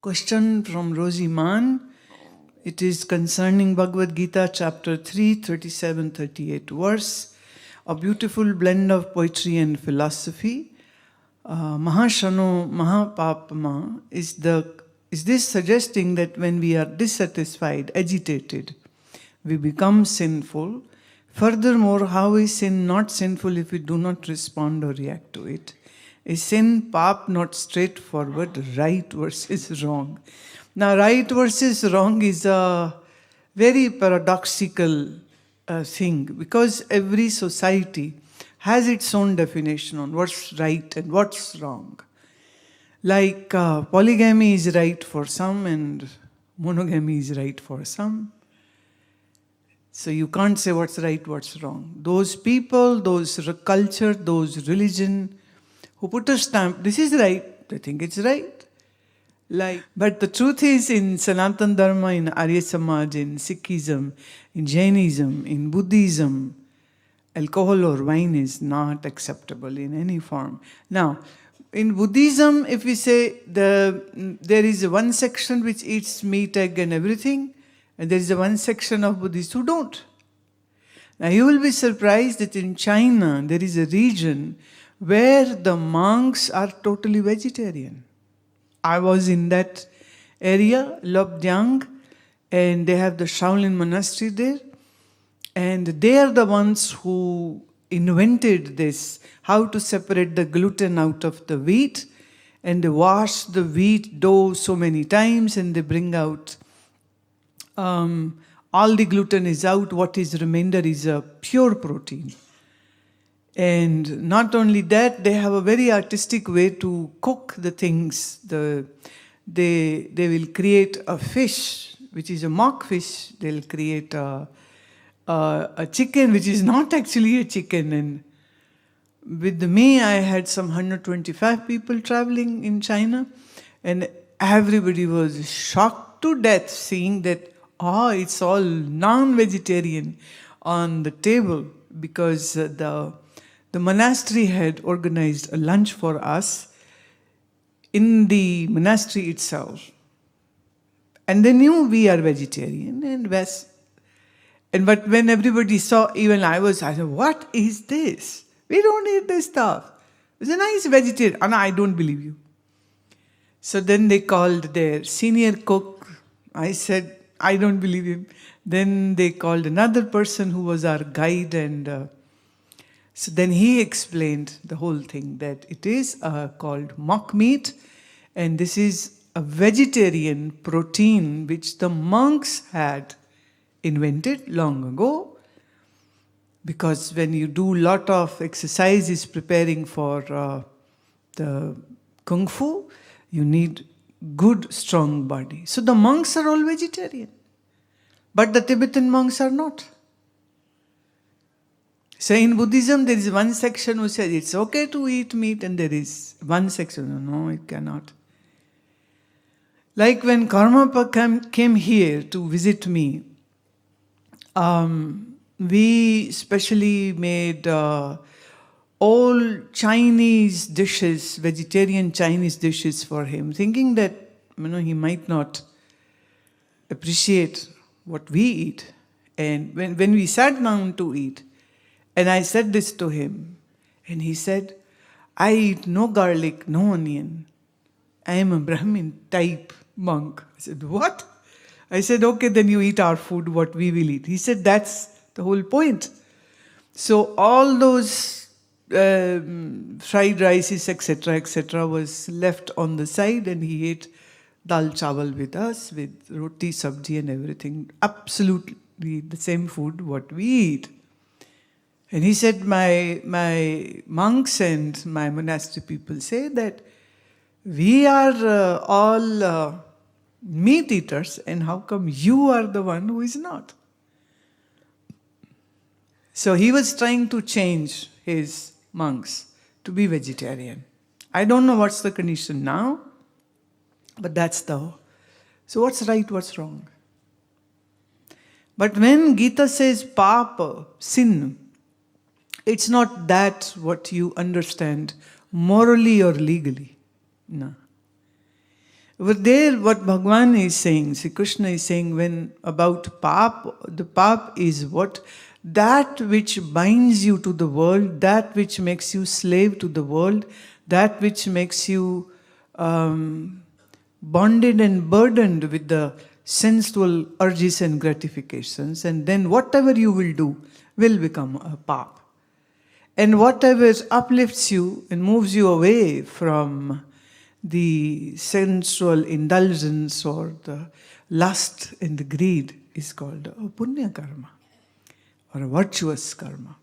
Question from Rosie Mann. It is concerning Bhagavad Gita, chapter 3, 37-38 verse. A beautiful blend of poetry and philosophy. Mahashano Mahapapama is this suggesting that when we are dissatisfied, agitated, we become sinful? Furthermore, how is sin not sinful if we do not respond or react to it? Is sin, Paap, not straightforward, right versus wrong? Now, right versus wrong is a very paradoxical thing, because every society has its own definition on what's right and what's wrong. Like polygamy is right for some and monogamy is right for some. So you can't say what's right, what's wrong. Those people, those culture, those religion who put a stamp, this is right, they think it's right. But the truth is, in Sanatana Dharma, in Arya Samaj, in Sikhism, in Jainism, in Buddhism, alcohol or wine is not acceptable in any form. Now, in Buddhism, if we say there is one section which eats meat, egg and everything, and there is one section of Buddhists who don't. Now you will be surprised that in China, there is a region where the monks are totally vegetarian. I was in that area, Lobjiang, and they have the Shaolin monastery there. And they are the ones who invented this, how to separate the gluten out of the wheat. And they wash the wheat dough so many times and they bring out, all the gluten is out, what is remainder is a pure protein. And not only that, they have a very artistic way to cook the things. They will create a fish, which is a mock fish. They'll create a chicken, which is not actually a chicken. And with me, I had some 125 people traveling in China. And everybody was shocked to death seeing that, it's all non-vegetarian on the table, because the monastery had organized a lunch for us in the monastery itself. And they knew we are vegetarian but when everybody saw, even I said, what is this? We don't eat this stuff. It's a nice vegetarian. And I don't believe you. So then they called their senior cook. I said, I don't believe him. Then they called another person who was our guide, and so then he explained the whole thing, that it is called mock meat, and this is a vegetarian protein which the monks had invented long ago, because when you do a lot of exercises preparing for the kung fu, you need good, strong body. So the monks are all vegetarian, but the Tibetan monks are not. So in Buddhism, there is one section who says it's okay to eat meat, and there is one section, no, it cannot. Like when Karmapa came here to visit me, we specially made all Chinese dishes, vegetarian Chinese dishes for him, thinking that he might not appreciate what we eat. And when we sat down to eat, and I said this to him, and he said, I eat no garlic, no onion. I am a Brahmin type monk. I said, what? I said, okay, then you eat our food, what we will eat. He said, that's the whole point. So all those fried rices, etc., was left on the side, and he ate dal chawal with us, with roti, sabji and everything. Absolutely the same food what we eat. And he said, my monks and my monastery people say that we are all meat eaters, and how come you are the one who is not? So he was trying to change his monks to be vegetarian. I don't know what's the condition now, but that's so what's right, what's wrong? But when Gita says Paap, sin, it's not that what you understand morally or legally. No. Over there, what Bhagavan is saying, Sri Krishna is saying when about Paap, the Paap is what? That which binds you to the world, that which makes you slave to the world, that which makes you bonded and burdened with the sensual urges and gratifications, and then whatever you will do will become a Paap. And whatever uplifts you and moves you away from the sensual indulgence or the lust and the greed is called a Punya karma or a virtuous karma.